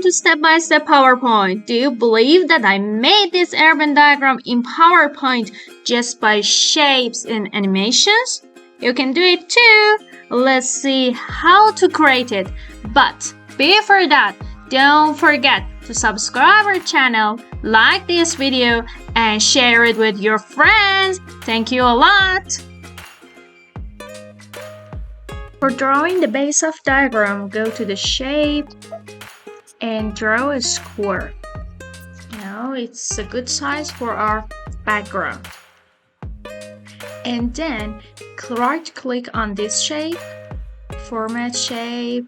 to step-by-step PowerPoint. Do you believe that I made this urban diagram in PowerPoint just by shapes and animations? You can do it too. Let's see how to create it. But before that, don't forget to subscribe our channel, like this video, and share it with your friends. Thank you a lot. For drawing the base of diagram, go to the shape and draw a square. Now it's a good size for our background. And then right click on this shape, format shape,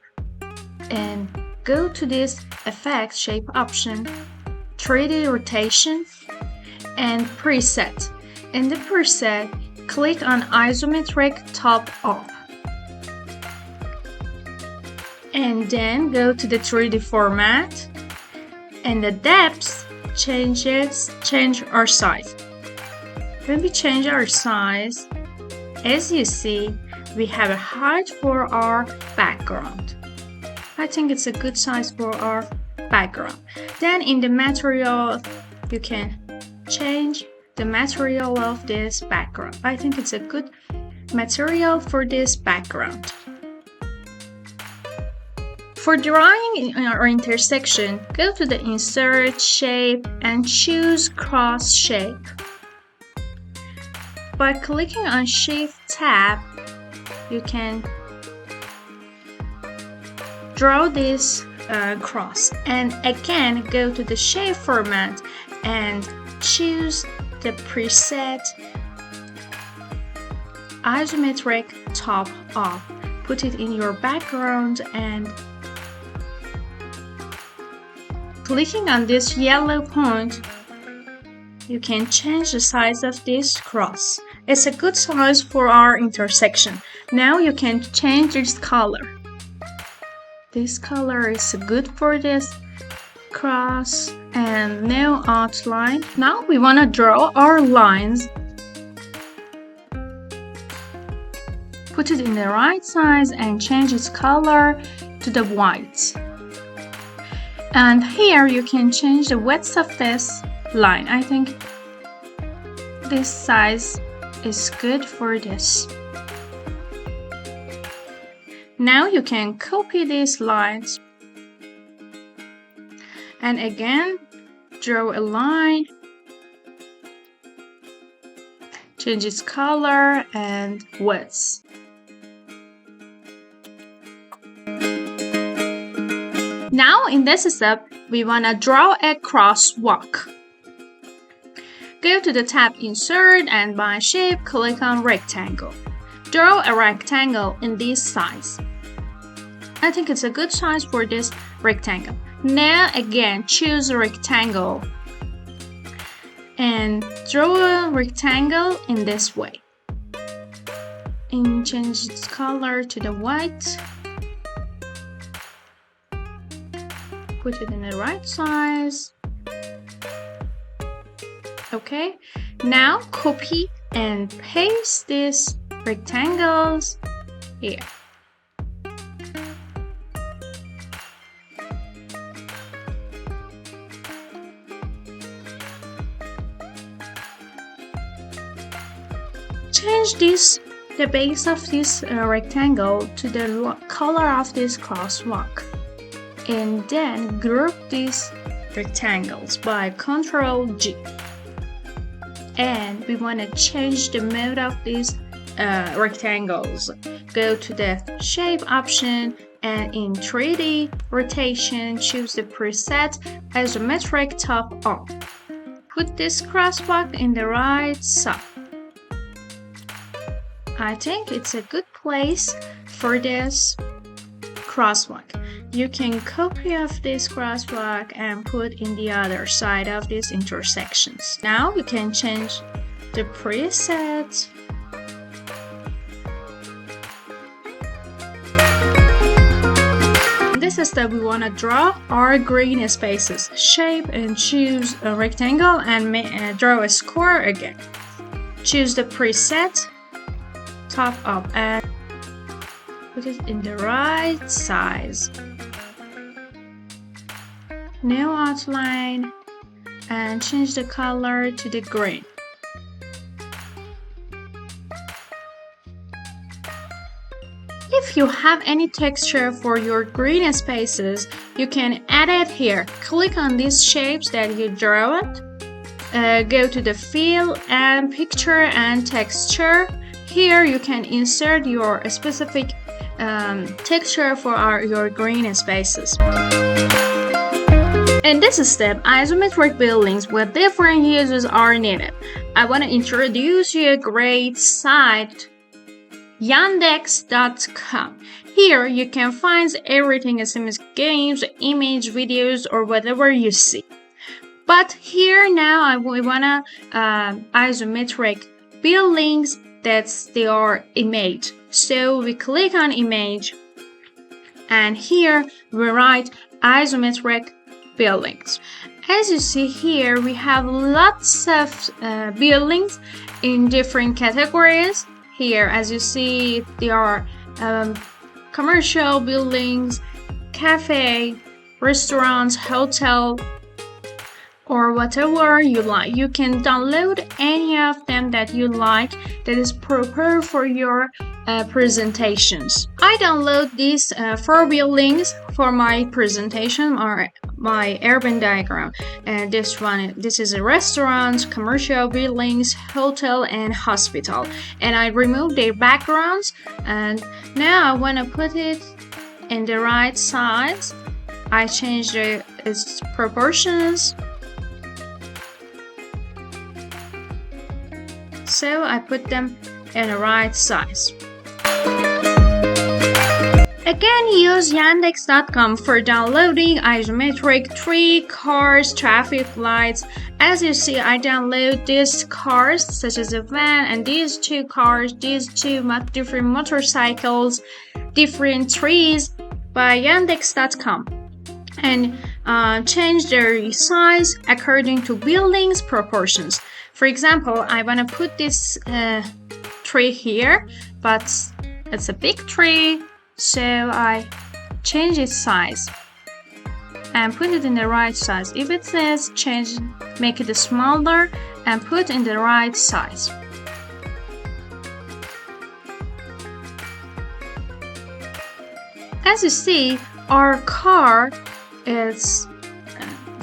and go to this effect shape option, 3D rotation, and preset. In the preset, click on isometric top up. And then go to the 3D format, and the depth change our size. When we change our size, as you see, we have a height for our background. I think it's a good size for our background. Then in the material, you can change the material of this background. I think it's a good material for this background. For drawing in our intersection, go to the Insert Shape and choose Cross Shape. By clicking on Shift tab, you can draw this cross. And again, go to the shape format and choose the preset isometric top up. Put it in your background and clicking on this yellow point, you can change the size of this cross. It's a good size for our intersection. Now you can change this color. This color is good for this cross and no outline. Now we want to draw our lines. Put it in the right size and change its color to the white. And here you can change the width of this line. I think this size is good for this. Now you can copy these lines and again draw a line, change its color and width. Now in this step, we want to draw a crosswalk. Go to the tab Insert and by Shape, click on Rectangle. Draw a rectangle in this size. I think it's a good size for this rectangle. Now again, choose a rectangle and draw a rectangle in this way. And change its color to the white. Put it in the right size. Okay, now copy and paste these rectangles here. Change the base of this rectangle to the color of this crosswalk. And then group these rectangles by Ctrl G. And we want to change the mode of these rectangles. Go to the shape option and in 3D rotation, choose the preset isometric top up. Put this crosswalk in the right side. I think it's a good place for this crosswalk. You can copy of this crosswalk and put in the other side of these intersections. Now you can change the preset. In this step, we want to draw our green spaces. Shape and choose a rectangle and draw a square again. Choose the preset, top up, and put it in the right size. new outline, and change the color to the green. If you have any texture for your green spaces, you can add it here. Click on these shapes that you draw it. Go to the fill and picture and texture. Here you can insert your specific texture for your green spaces. In this step, isometric buildings with different uses are needed. I want to introduce you a great site, Yandex.com. Here you can find everything SMS games, image, videos, or whatever you see. But here now we wanna isometric buildings that they are image. So we click on image, and here we write isometric buildings. As you see here, we have lots of buildings in different categories. Here, as you see, there are commercial buildings, cafe, restaurants, hotel, or whatever you like. You can download any of them that you like that is proper for your presentations. I download these 4 buildings for my presentation or my urban diagram. And this is a restaurant, commercial buildings, hotel, and hospital. And I remove their backgrounds, and now I want to put it in the right size. I change its proportions. So I put them in the right size. Again, use Yandex.com for downloading isometric tree, cars, traffic lights. As you see, I download these cars, such as a van, and these 2 cars, these 2 different motorcycles, different trees by Yandex.com, and change their size according to buildings proportions. For example, I want to put this tree here, but it's a big tree. So I change its size and put it in the right size. If it says change, make it smaller and put in the right size. As you see, our car is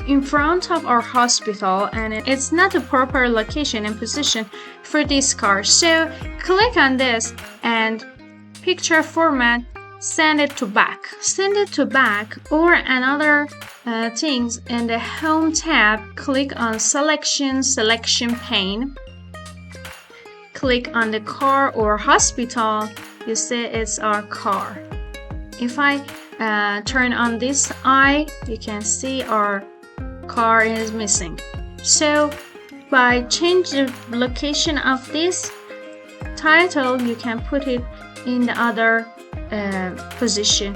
in front of our hospital, and it's not a proper location and position for this car. So click on this and picture format, send it to back. Send it to back, or another things in the home tab, click on selection pane. Click on the car or hospital. You see it's our car. If I turn on this eye, you can see our car is missing. So by changing the location of this title, you can put it in the other position.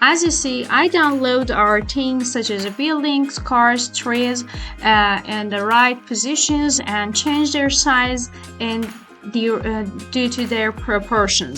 As you see, I download our things such as buildings, cars, trees, and the right positions, and change their size and due to their proportions.